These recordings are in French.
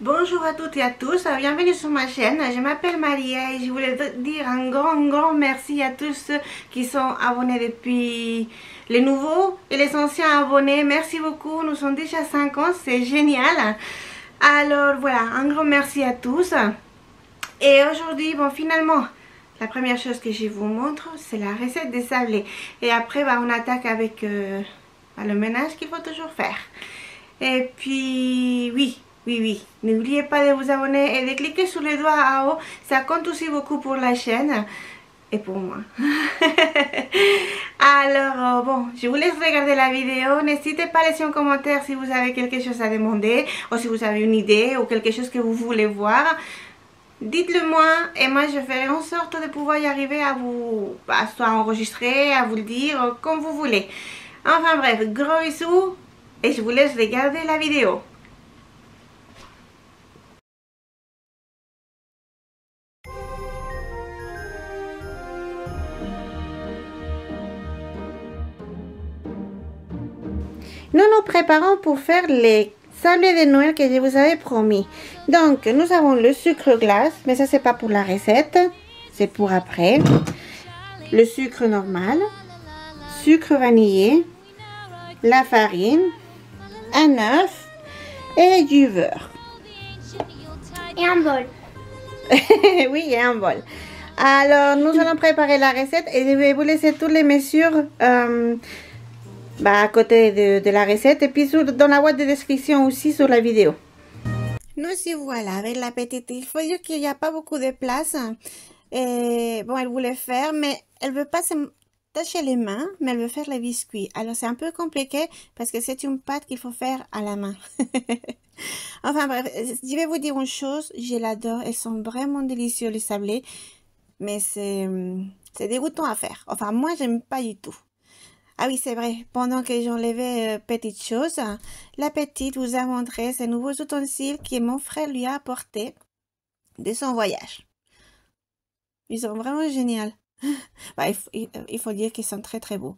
Bonjour à toutes et à tous, bienvenue sur ma chaîne. Je m'appelle Maria et je voulais dire un grand merci à tous ceux qui sont abonnés depuis les nouveaux et les anciens abonnés. Merci beaucoup, nous sommes déjà 5 ans, c'est génial. Alors voilà, un grand merci à tous. Et aujourd'hui, bon finalement, la première chose que je vous montre, c'est la recette des sablés. Et après, on attaque avec le ménage qu'il faut toujours faire. Et puis, oui, n'oubliez pas de vous abonner et de cliquer sur les doigts en haut. Ça compte aussi beaucoup pour la chaîne et pour moi. Alors, bon, je vous laisse regarder la vidéo. N'hésitez pas à laisser un commentaire si vous avez quelque chose à demander ou si vous avez une idée ou quelque chose que vous voulez voir. Dites-le moi et moi je ferai en sorte de pouvoir y arriver à vous, soit enregistrer, à vous le dire comme vous voulez. Enfin bref, gros bisous et je vous laisse regarder la vidéo. Nous nous préparons pour faire les sablés de Noël que je vous avais promis. Donc, nous avons le sucre glace, mais ça c'est pas pour la recette, c'est pour après. Le sucre normal, sucre vanillé, la farine, un œuf et du beurre. Et un bol. Oui, et un bol. Alors, nous allons préparer la recette et je vais vous laisser toutes les mesures à côté de la recette et puis dans la boîte de description aussi sur la vidéo. Nous y voilà avec la petite. Il faut dire qu'il n'y a pas beaucoup de place. Et bon, elle voulait faire, mais elle veut pas se tâcher les mains, mais elle veut faire les biscuits. Alors c'est un peu compliqué parce que c'est une pâte qu'il faut faire à la main. Enfin bref, je vais vous dire une chose, je l'adore. Elles sont vraiment délicieux les sablés, mais c'est dégoûtant à faire. Enfin moi j'aime pas du tout. Ah oui, c'est vrai. Pendant que j'enlevais petite chose, la petite vous a montré ces nouveaux ustensiles que mon frère lui a apportés de son voyage. Ils sont vraiment géniaux. Il faut dire qu'ils sont très beaux.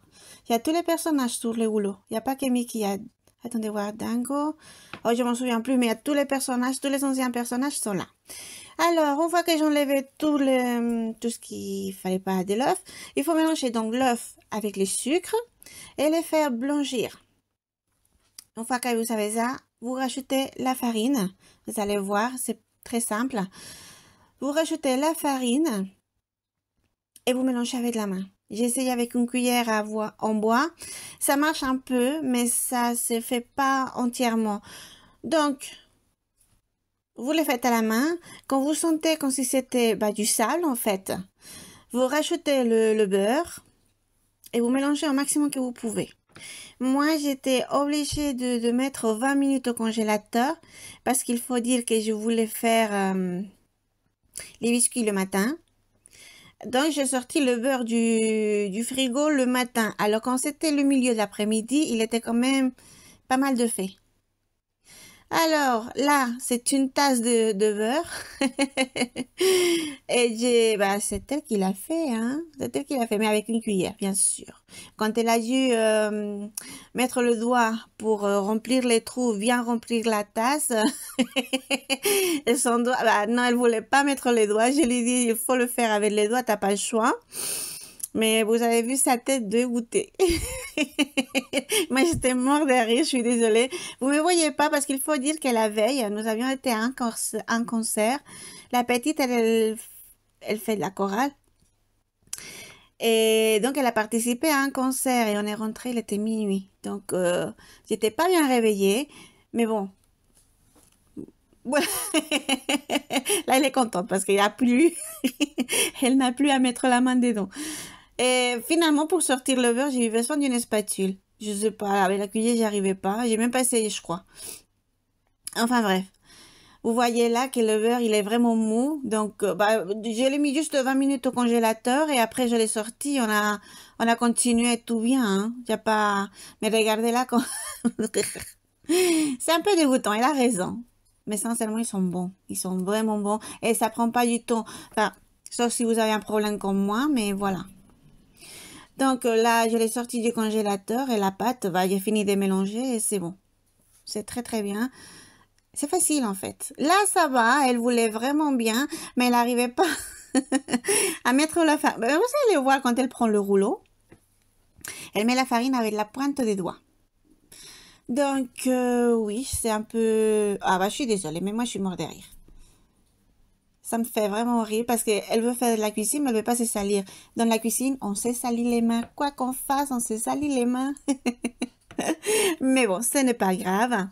Il y a tous les personnages sur le rouleau. Il n'y a pas que Mickey. Attendez voir, Dingo. Oh, je m'en souviens plus, mais il y a tous les personnages, tous les anciens personnages sont là. Alors, une fois que j'enlevais tout ce qu'il fallait pas de l'œuf, il faut mélanger donc l'œuf avec le sucre et les faire blanchir. Une fois que vous avez ça, vous rajoutez la farine. Vous allez voir, c'est très simple. Vous rajoutez la farine et vous mélangez avec la main. J'essaye avec une cuillère en bois. Ça marche un peu, mais ça se fait pas entièrement. Donc, vous le faites à la main. Quand vous sentez comme si c'était du sable, en fait, vous rajoutez le beurre et vous mélangez au maximum que vous pouvez. Moi, j'étais obligée de mettre 20 minutes au congélateur parce qu'il faut dire que je voulais faire les biscuits le matin. Donc, j'ai sorti le beurre du frigo le matin. Alors, quand c'était le milieu de l'après-midi, il était quand même pas mal de fait. Alors, là, c'est une tasse de beurre. Et c'est elle qui l'a fait, hein. C'est elle qui l'a fait, mais avec une cuillère, bien sûr. Quand elle a dû mettre le doigt pour remplir les trous, bien remplir la tasse, et son doigt, non, elle voulait pas mettre les doigts. Je lui ai dit, il faut le faire avec les doigts, t'as pas le choix. Mais vous avez vu sa tête dégoûtée. Moi, j'étais mort de rire, je suis désolée. Vous me voyez pas parce qu'il faut dire que la veille, nous avions été à un concert. La petite, elle fait de la chorale. Et donc, elle a participé à un concert et on est rentré, il était minuit. Donc, j'étais pas bien réveillée. Mais bon. Là, elle est contente parce qu'il a plu. Elle n'a plus à mettre la main dedans. Et finalement, pour sortir le beurre, j'ai eu besoin d'une spatule. Je sais pas, avec la cuillère, j'y arrivais pas. J'ai même pas essayé, je crois. Enfin bref. Vous voyez là que le beurre, il est vraiment mou. Donc, je l'ai mis juste 20 minutes au congélateur et après, je l'ai sorti. On a continué tout bien, hein. Y a pas, mais regardez là, c'est un peu dégoûtant. Il a raison. Mais sincèrement, ils sont bons. Ils sont vraiment bons. Et ça prend pas du temps. Enfin, sauf si vous avez un problème comme moi, mais voilà. Donc là, je l'ai sorti du congélateur et la pâte, j'ai fini de mélanger et c'est bon. C'est très bien. C'est facile en fait. Là, ça va, elle voulait vraiment bien, mais elle n'arrivait pas à mettre la farine. Vous allez voir quand elle prend le rouleau. Elle met la farine avec la pointe des doigts. Donc, oui, c'est un peu... Ah bah, je suis désolée, mais moi, je suis morte de rire. Ça me fait vraiment rire parce qu'elle veut faire de la cuisine, mais elle ne veut pas se salir. Dans la cuisine, on se salit les mains. Quoi qu'on fasse, on se salit les mains. Mais bon, ce n'est pas grave.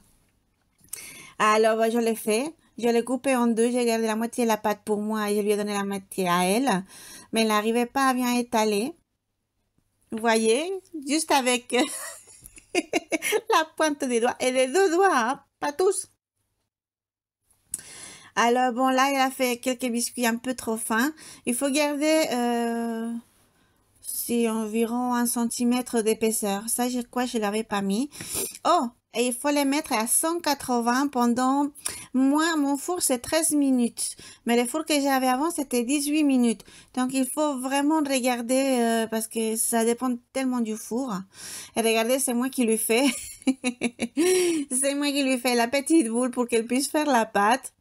Alors, je l'ai fait. Je l'ai coupé en deux. J'ai gardé la moitié de la pâte pour moi et je lui ai donné la moitié à elle. Mais elle n'arrivait pas à bien étaler. Vous voyez, juste avec la pointe des doigts et les deux doigts, hein, pas tous. Alors bon, là, elle a fait quelques biscuits un peu trop fins. Il faut garder c'est environ 1 cm d'épaisseur. Ça, je crois que je l'avais pas mis. Oh, et il faut les mettre à 180 pendant... Moi, mon four, c'est 13 minutes. Mais le four que j'avais avant, c'était 18 minutes. Donc, il faut vraiment regarder parce que ça dépend tellement du four. Et regardez, c'est moi qui lui fais. C'est moi qui lui fais la petite boule pour qu'elle puisse faire la pâte.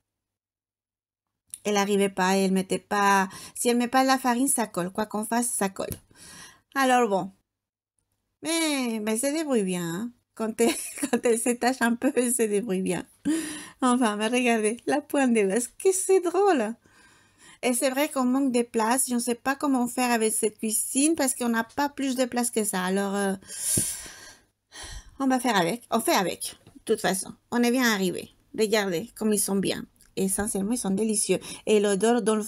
Elle n'arrivait pas, elle mettait pas... Si elle met pas de la farine, ça colle. Quoi qu'on fasse, ça colle. Alors bon. Mais elle se débrouille bien, hein. Quand elle s'étache un peu, elle se débrouille bien. Enfin, mais regardez, la pointe des doigts, que c'est drôle. Et c'est vrai qu'on manque de place. Je ne sais pas comment faire avec cette cuisine parce qu'on n'a pas plus de place que ça. Alors, on va faire avec. On fait avec, de toute façon. On est bien arrivé. Regardez comme ils sont bien. Essentiellement, ils sont délicieux. Et l'odeur dans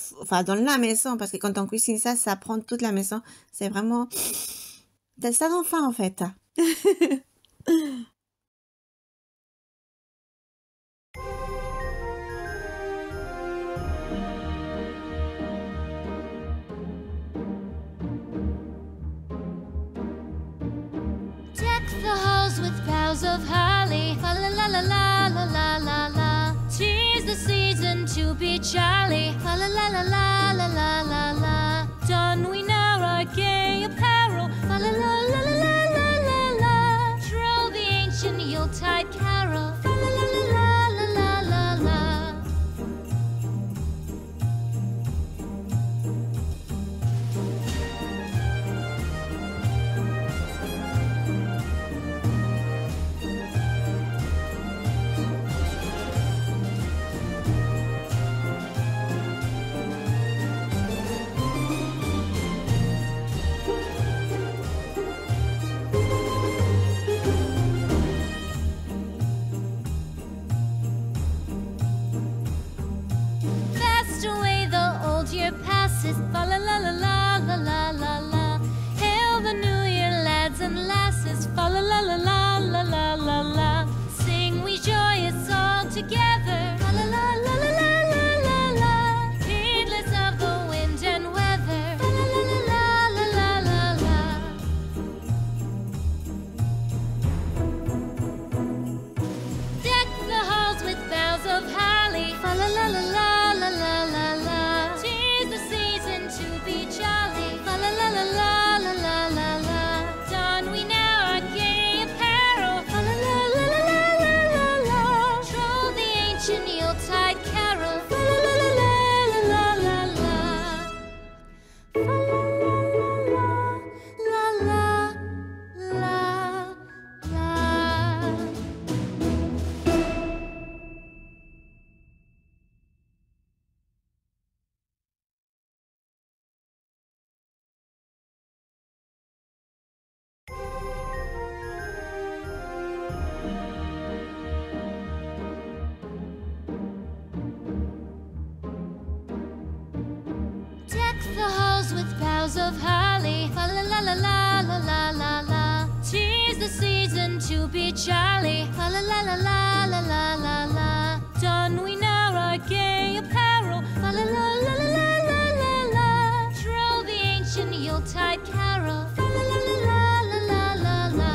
la maison, parce que quand on cuisine ça, ça prend toute la maison. C'est vraiment... ça donne faim, en fait. Deck the halls with boughs of holly. Fa la la la la la la la la. 'Tis the season to be jolly. Fa la la la la la la la la. Don we now our gay apparel. Fa la la la la la la la la. Troll the ancient Yuletide carol. Fa la la la la la la la la. Fast away the old year passes. Fa la la la la la la la la. Hail the new year, lads and lasses. Fa la la la la la la la la. Sing we joyous all together. Fa la la la la la la la la. Heedless of the wind and weather. Fa la la la la la la la la. Deck the halls with boughs of holly. Fa la la la la la la la la. 'Tis the season to be jolly. Fa la la la la la la la la. Don we now our gay apparel. Fa la la la la la la la la. Troll the ancient Yuletide carol. Fa la la la la la la la la. Fa la la la la la la. Deck the halls with boughs of holly. Fa la la la la la la la la. 'Tis the season to be jolly. Fa la la la la la la la la. Don we now our gay apparel. Fa la la la la la la la la. Troll the ancient Yuletide carol. Fa la la la la la la la la.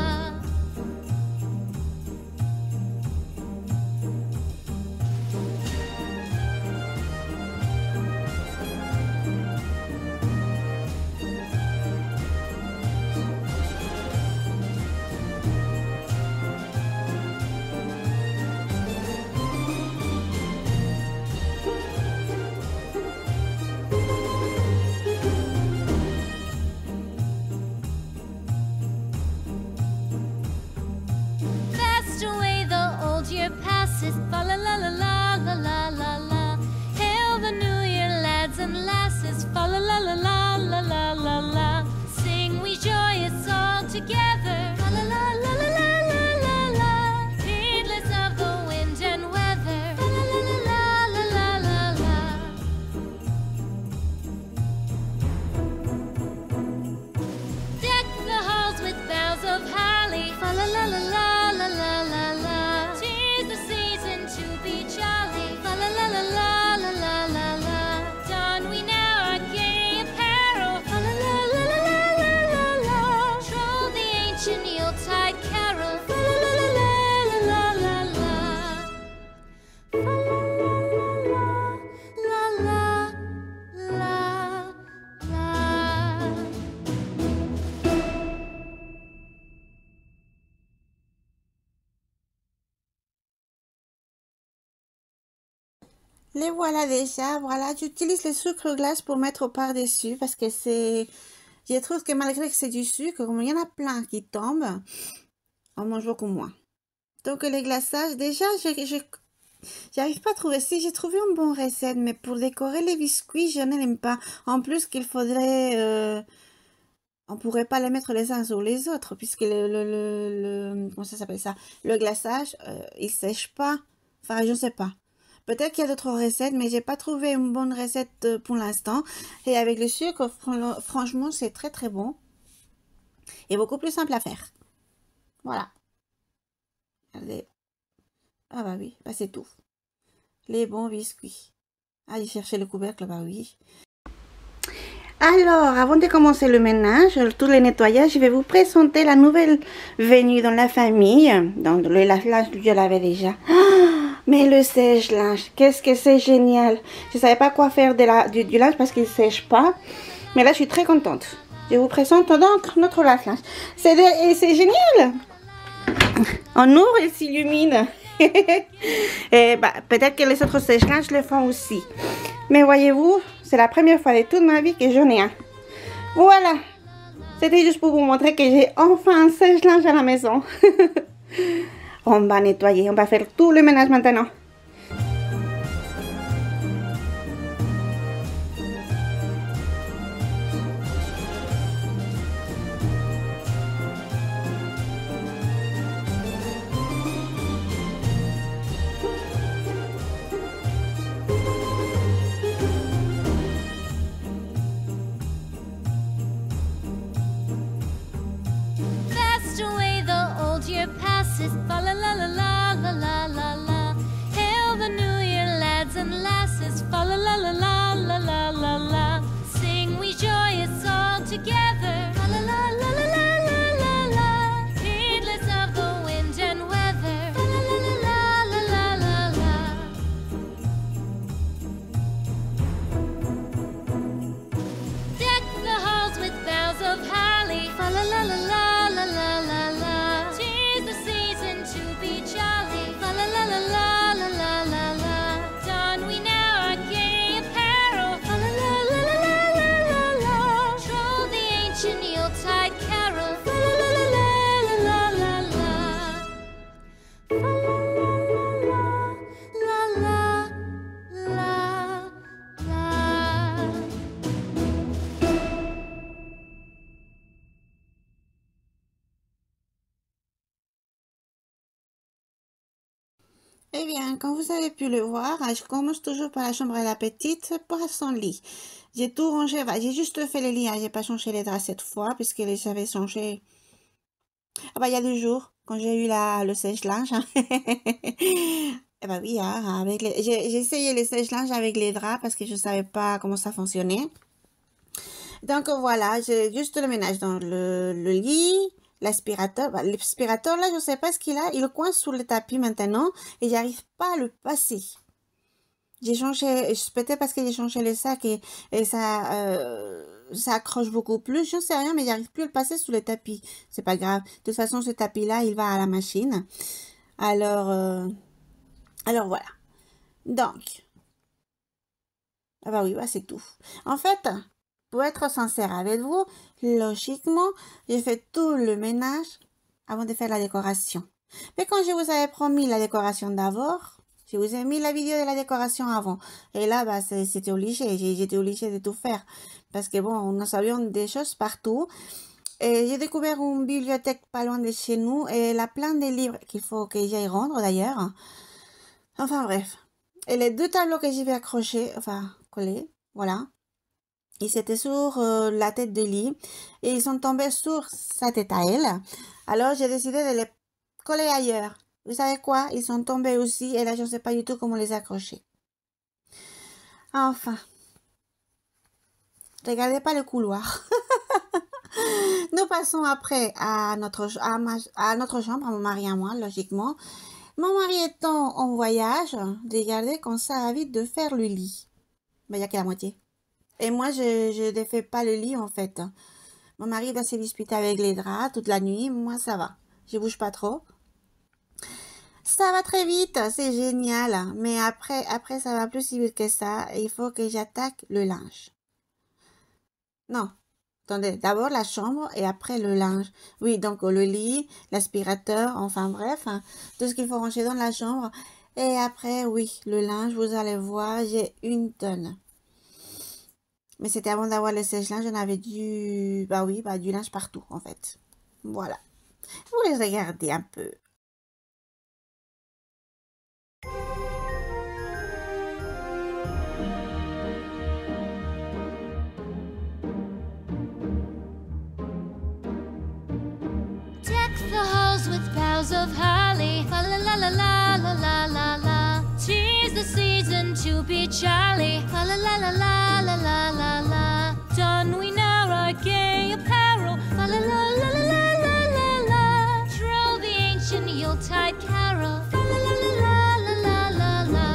Les voilà déjà, voilà. J'utilise le sucre glace pour mettre par-dessus parce que c'est... Je trouve que malgré que c'est du sucre, comme il y en a plein qui tombent, on mange beaucoup moins. Donc les glaçages, déjà, j'arrive pas à trouver. Si j'ai trouvé une bonne recette, mais pour décorer les biscuits, je n'aime pas. En plus qu'il faudrait... on pourrait pas les mettre les uns sur les autres, puisque comment ça s'appelle ça? Le glaçage, il sèche pas. Enfin, je sais pas. Peut-être qu'il y a d'autres recettes, mais j'ai pas trouvé une bonne recette pour l'instant. Et avec le sucre, franchement, c'est très très bon. Et beaucoup plus simple à faire. Voilà. Regardez. Ah bah oui, bah c'est tout. Les bons biscuits. Allez chercher le couvercle, bah oui. Alors, avant de commencer le ménage, tous les nettoyages, je vais vous présenter la nouvelle venue dans la famille. Dans le lave-linge, je l'avais déjà. Ah, mais le sèche-linge, qu'est-ce que c'est génial. Je ne savais pas quoi faire du linge parce qu'il ne sèche pas. Mais là, je suis très contente. Je vous présente donc notre lave-linge. C'est génial. On ouvre, il s'illumine. Et bah, peut-être que les autres sèche-linges le font aussi. Mais voyez-vous, c'est la première fois de toute ma vie que j'en ai un. Voilà. C'était juste pour vous montrer que j'ai enfin un sèche-linge à la maison. On va nettoyer, on va faire tout le ménage maintenant. Fast away the old year passes, fa la la la la la la la la. Hail the new year, lads and lasses, fa la la la la la la la la. Sing we joyous all together, fa la la la la la la la la. Heedless of the wind and weather, fa la la la la la la la la. Deck the halls with boughs of holly, fa la la la la la la la la. 'Tis the season to be jolly, fa la la la la la la la la. Don we now our gay apparel, fa la la la la la la la la. Troll the ancient Yuletide carol, fa la la la la la la la la. Fa la la la la la la. Eh bien, comme vous avez pu le voir, je commence toujours par la chambre de la petite pour son lit. J'ai tout rangé, j'ai juste fait le lit, j'ai pas changé les draps cette fois, puisque les avais changés il y a 2 jours, quand j'ai eu le sèche-linge. Eh bah oui, j'ai essayé le sèche-linge avec les draps parce que je savais pas comment ça fonctionnait. Donc voilà, j'ai juste le ménage dans le lit, l'aspirateur. L'aspirateur là, je sais pas ce qu'il a, il coince sous le tapis maintenant et j'arrive pas à le passer. J'ai changé, peut-être parce que j'ai changé le sac et ça accroche beaucoup plus, je sais rien, mais j'arrive plus à le passer sous le tapis. C'est pas grave. De toute façon, ce tapis-là, il va à la machine. Alors voilà. Donc, ah bah oui, bah c'est tout. En fait, pour être sincère avec vous, logiquement, j'ai fait tout le ménage avant de faire la décoration. Mais quand je vous avais promis la décoration d'abord, je vous ai mis la vidéo de la décoration avant. Et là, bah, c'était obligé. J'étais obligée de tout faire. Parce que bon, nous avions des choses partout. Et j'ai découvert une bibliothèque pas loin de chez nous. Et elle a plein de livres qu'il faut que j'aille rendre d'ailleurs. Enfin bref. Et les 2 tableaux que j'y vais accrocher, enfin coller, voilà. Ils étaient sur la tête de lit. Et ils sont tombés sur sa tête à elle. Alors j'ai décidé de les coller ailleurs. Vous savez quoi? Ils sont tombés aussi et là, je ne sais pas du tout comment les accrocher. Enfin. Regardez pas le couloir. Nous passons après à notre chambre, à mon mari et à moi, logiquement. Mon mari étant en voyage, regardez quand ça va vite de faire le lit. Ben, il n'y a que la moitié. Et moi, je ne fais pas le lit, en fait. Mon mari va se disputer avec les draps toute la nuit. Moi, ça va. Je bouge pas trop. Ça va très vite, c'est génial. Mais après, ça va plus si vite que ça. Il faut que j'attaque le linge. Non, attendez, d'abord la chambre et après le linge. Oui, donc le lit, l'aspirateur, enfin bref, hein, tout ce qu'il faut ranger dans la chambre. Et après, oui, le linge, vous allez voir, j'ai une tonne. Mais c'était avant d'avoir le sèche-linge, j'en avais du... Bah oui, bah du linge partout, en fait. Voilà. Vous les regardez un peu. Deck the halls with boughs of holly. Fa la la la la la la la la. 'Tis the season to be jolly. Fa la la la la la la la la. Don we now our gay apparel. Fa la la la la la la la la. Troll the ancient Yuletide carol. Fa la la la la la la la la.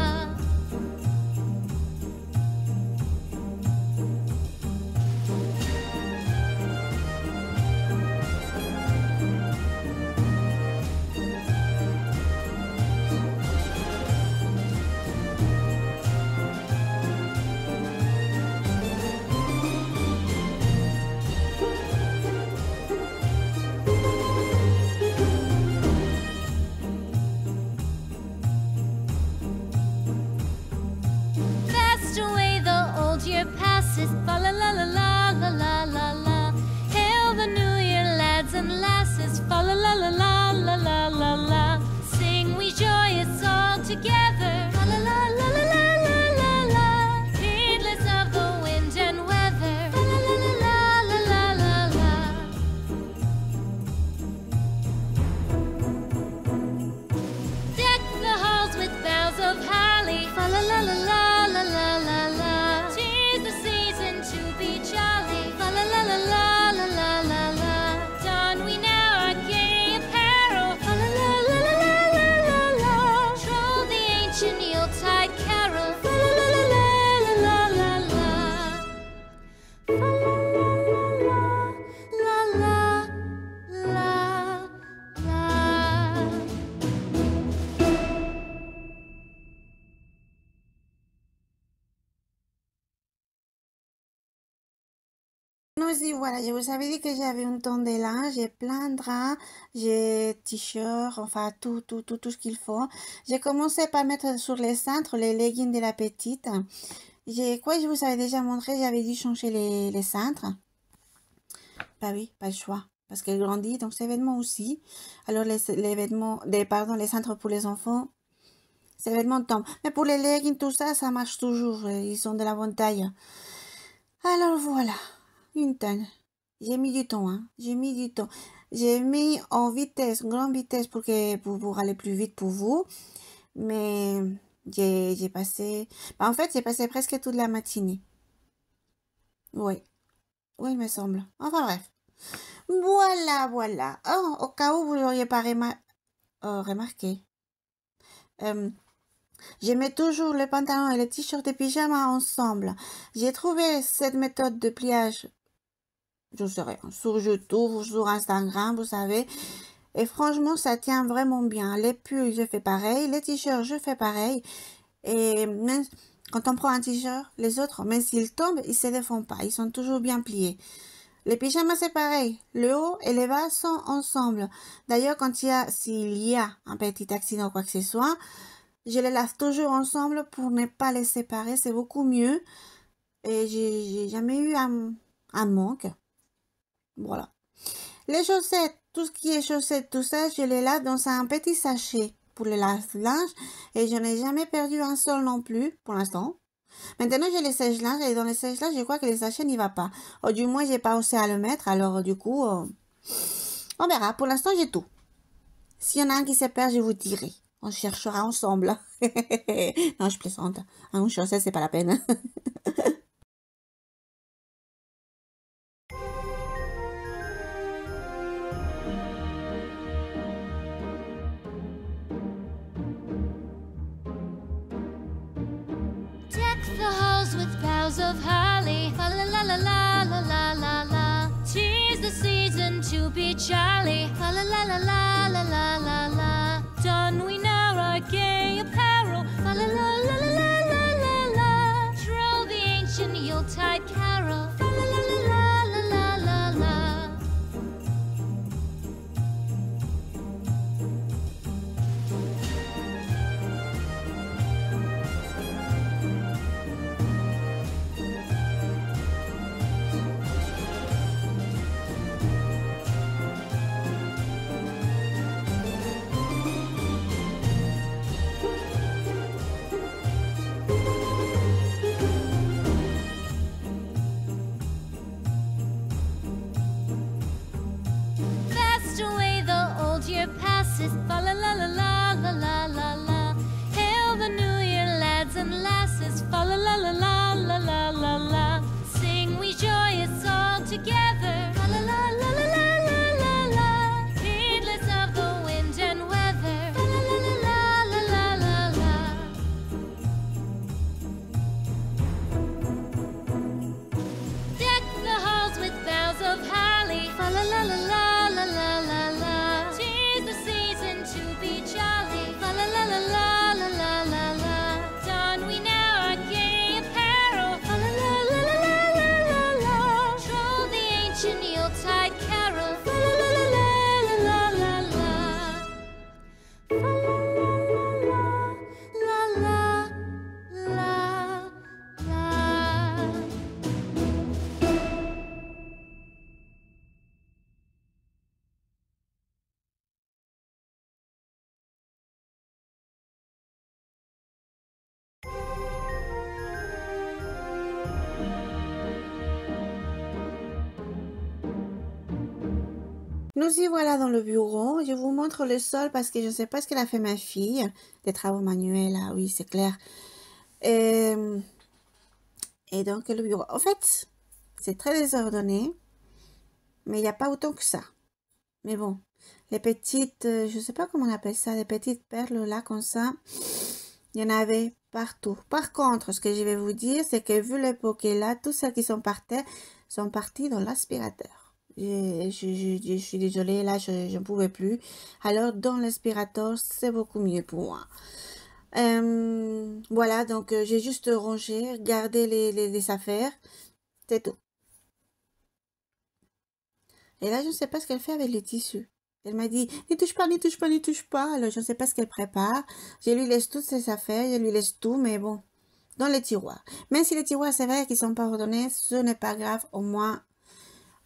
Fast away the old year passes. Fa la la la la la la la la. Hail the new year, lads and lasses. Fa la la la la la la la la. Sing we joyous all together. Fa la la la la la la la la. Heedless of the wind and weather. Fa la la la la la la la la. Deck the halls with boughs of holly. Fa la la la la la la la la. 'Tis the season to be jolly. Fa la la la la la la la la. Don we now our gay apparel. Fa la la la la la la la la. Troll the ancient Yuletide carol. Fa la la la la la la la la. Fa la la la la la la. Nous y voilà, je vous avais dit que j'avais une tonne de linge, j'ai plein de draps, j'ai t-shirts, enfin tout ce qu'il faut. J'ai commencé par mettre sur les cintres les leggings de la petite. Quoi, je vous avais déjà montré, j'avais dû changer les cintres. Bah oui, pas le choix, parce qu'elle grandit, donc ses vêtements aussi. Alors les vêtements, les cintres pour les enfants, ces vêtements tombent. Mais pour les leggings, tout ça, ça marche toujours, ils sont de la bonne taille. Alors voilà. Une tonne. J'ai mis du temps, hein. J'ai mis du temps. J'ai mis en vitesse, grande vitesse pour aller plus vite pour vous. Mais j'ai passé... Bah, en fait, j'ai passé presque toute la matinée. Oui. Oui, il me semble. Enfin bref. Voilà, voilà. Oh, au cas où vous n'auriez pas remarqué. Je mets toujours le pantalon et le t-shirt de pyjama ensemble. J'ai trouvé cette méthode de pliage, je sais rien, sur YouTube ou sur Instagram, vous savez. Et franchement, ça tient vraiment bien. Les pulls, je fais pareil. Les t-shirts, je fais pareil. Et même quand on prend un t-shirt, les autres, même s'ils tombent, ils se défont pas. Ils sont toujours bien pliés. Les pyjamas, c'est pareil. Le haut et les bas sont ensemble. D'ailleurs, s'il y a un petit accident ou quoi que ce soit, je les lave toujours ensemble pour ne pas les séparer. C'est beaucoup mieux. Et j'ai jamais eu un manque. Voilà. Les chaussettes, tout ce qui est chaussettes, tout ça, je les lave dans un petit sachet pour le lave-linge. Et je n'ai jamais perdu un seul non plus, pour l'instant. Maintenant, j'ai les sèche-linge. Et dans les sèche-linge, je crois que les sachets n'y va pas. Ou du moins, j'ai pas osé à le mettre. Alors, du coup, on verra. Pour l'instant, j'ai tout. S'il y en a un qui se perd, je vous dirai. On cherchera ensemble. Non, je plaisante. Un chaussette, c'est pas la peine. Deck the halls with boughs of holly. Fa la la la la la la la la. 'Tis the season to be jolly. Fa la la la la la la la la. Don we now gay apparel. Fa la la la la la la la. Troll the ancient Yuletide carol. Fa la la la la la la la. Fast away the old year passes. Fa la la la la la la la la. Hail the new year, lads and lasses. Fa la la la la la la la la. Sing we joyous all together. Fa la la la la la la la la. Heedless of the wind and weather. Fa la la la la la la la la. Deck the halls with boughs of holly. Fa la la la la la la la la. 'Tis the season to be jolly. Fa la la la la la la la la. Don we now our gay apparel. Fa la la la la la la la la. Troll the ancient Yuletide carol. Fa la la la la la la la la. Fa la la la la la la. Nous y voilà dans le bureau. Je vous montre le sol parce que je ne sais pas ce qu'elle a fait ma fille. Des travaux manuels, ah oui, c'est clair. Et donc le bureau. En fait, c'est très désordonné, mais il n'y a pas autant que ça. Mais bon, les petites, je ne sais pas comment on appelle ça, les petites perles là comme ça, il y en avait partout. Par contre, ce que je vais vous dire, c'est que vu l'époque là, tous celles qui sont par terre sont partis dans l'aspirateur. Je suis désolée, là, je ne pouvais plus. Alors, dans l'aspirateur, c'est beaucoup mieux pour moi. Voilà, donc j'ai juste rangé, gardé les affaires. C'est tout. Et là, je ne sais pas ce qu'elle fait avec les tissus. Elle m'a dit, n'y touche pas, n'y touche pas, n'y touche pas. Alors, je ne sais pas ce qu'elle prépare. Je lui laisse toutes ses affaires, je lui laisse tout, mais bon, dans les tiroirs. Même si les tiroirs, c'est vrai qu'ils ne sont pas ordonnés, ce n'est pas grave, au moins,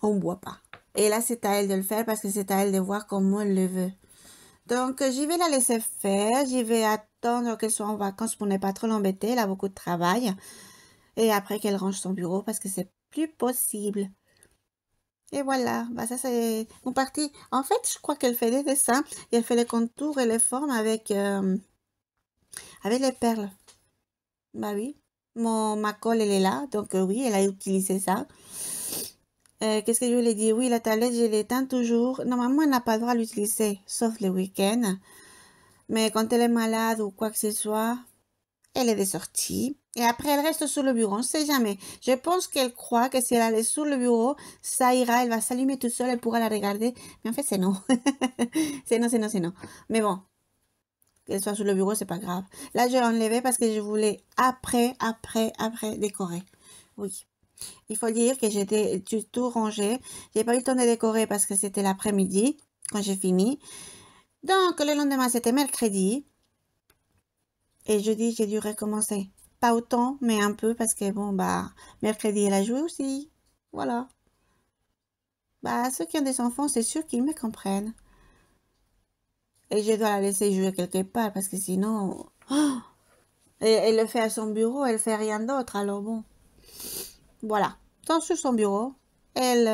on ne boit pas. Et là, c'est à elle de le faire parce que c'est à elle de voir comment elle le veut. Donc, je vais la laisser faire. Je vais attendre qu'elle soit en vacances pour ne pas trop l'embêter. Elle a beaucoup de travail. Et après qu'elle range son bureau parce que c'est plus possible. Et voilà. Bah, ça, c'est mon parti. En fait, je crois qu'elle fait des dessins. Et elle fait les contours et les formes avec les perles. Bah oui. Ma colle, elle est là. Donc, oui, elle a utilisé ça. Qu'est-ce que je voulais dire? Oui, la tablette, je l'éteins toujours. Normalement, elle n'a pas le droit de l'utiliser, sauf le week-end. Mais quand elle est malade ou quoi que ce soit, elle est de sortie. Et après, elle reste sur le bureau. On ne sait jamais. Je pense qu'elle croit que si elle est sur le bureau, ça ira. Elle va s'allumer toute seule. Elle pourra la regarder. Mais en fait, c'est non. C'est non. Mais bon, qu'elle soit sur le bureau, c'est pas grave. Là, je l'ai enlevée parce que je voulais après décorer. Oui. Il faut dire que j'étais tout rangé. J'ai pas eu le temps de décorer parce que c'était l'après-midi quand j'ai fini. Donc, le lendemain, c'était mercredi. Et jeudi, j'ai dû recommencer. Pas autant, mais un peu parce que bon, bah, mercredi, elle a joué aussi. Voilà. Bah, ceux qui ont des enfants, c'est sûr qu'ils me comprennent. Et je dois la laisser jouer quelque part parce que sinon... Oh, elle le fait à son bureau, elle fait rien d'autre. Alors bon... Voilà, donc sur son bureau, elle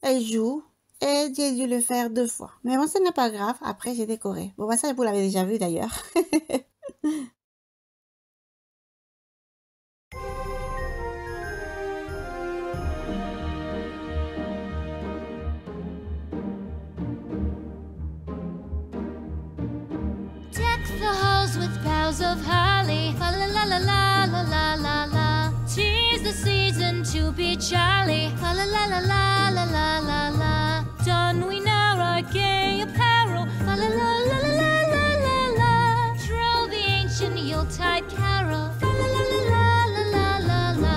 joue et j'ai dû le faire 2 fois. Mais bon, ce n'est pas grave, après j'ai décoré. Bon, bah ça, vous l'avez déjà vu d'ailleurs. Deck the halls with boughs of holly. Fa la la la la la la la la. 'Tis the season to be jolly. Fa la la la la la la la la. Don we now our gay apparel. Fa la la la la la la Yuletide carol. Fa la la la la la la la.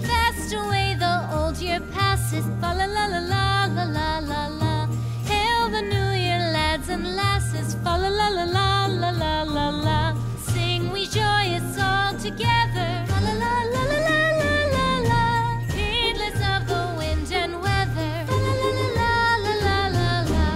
Fast away the old year passes. Fa la la la la la la la la. Hail the new year, lads and lasses. Fa la la la la la la la la. Sing we joyous all together. Fa la la la la la la la la. Heedless of the wind and weather. Fa la la la la la la la la.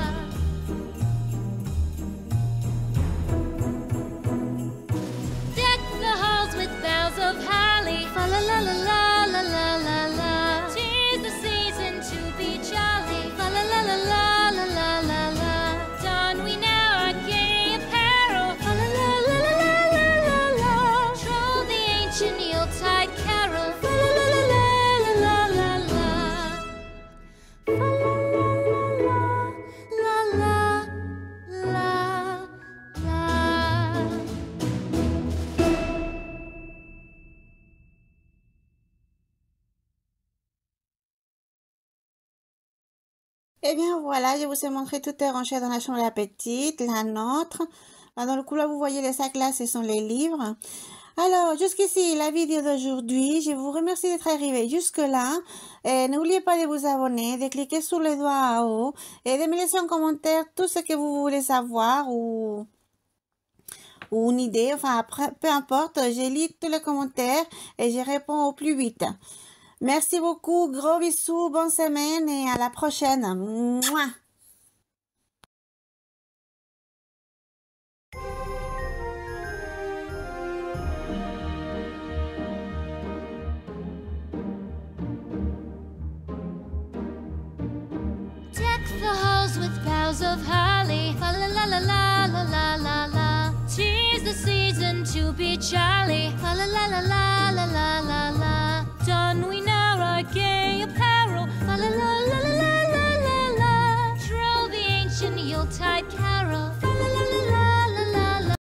Deck the halls with boughs of holly. Fa la la la la la la la la. 'Tis the season to be jolly. Fa la la la la la la la la. Don we now our gay apparel. Fa la la la la la la la la. Troll the ancient Yuletide carol. Fa la la la la la la la la. Fa la la la la la la. Eh bien voilà, je vous ai montré tout est rangé dans la chambre de la petite, la nôtre. Dans le couloir, vous voyez les sacs là, ce sont les livres. Alors, jusqu'ici, la vidéo d'aujourd'hui. Je vous remercie d'être arrivé jusque-là. N'oubliez pas de vous abonner, de cliquer sur le doigt en haut et de me laisser en commentaire tout ce que vous voulez savoir ou une idée. Enfin, après, peu importe, je lis tous les commentaires et je réponds au plus vite. Merci beaucoup, gros bisous, bonne semaine et à la prochaine. Mouah. Deck the halls with boughs of holly. Fa la la la la la la la la. 'Tis the season to be jolly. Fa la la la la la la la la. Don we now our gay apparel.